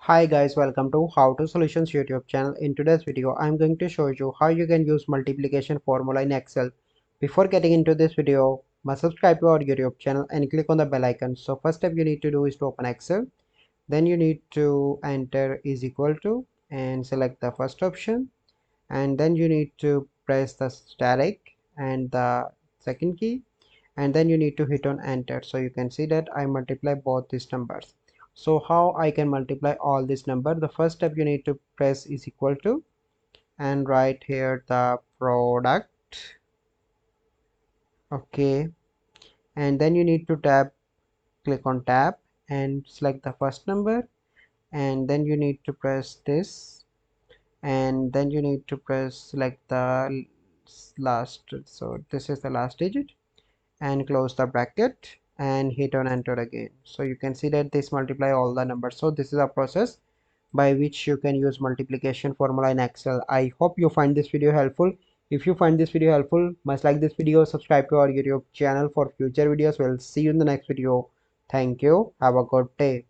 Hi guys, welcome to How to Solutions YouTube channel. In today's video, I'm going to show you how you can use multiplication formula in Excel. Before getting into this video, must subscribe to our YouTube channel and click on the bell icon. So first step you need to do is to open Excel. Then you need to enter is equal to and select the first option. And then you need to press the static and the second key, and then you need to hit on enter. So you can see that I multiply both these numbers. So how I can multiply all this number? The first step you need to press is equal to and write here the product. Okay, and then you need to click on tab and select the first number, and then you need to press this, and then you need to press select the last, so this is the last digit, and close the bracket and hit on enter again. So you can see that this multiply all the numbers. So this is a process by which you can use multiplication formula in Excel. I hope you find this video helpful. If you find this video helpful, must like this video, subscribe to our YouTube channel for future videos. We'll see you in the next video. Thank you. Have a good day.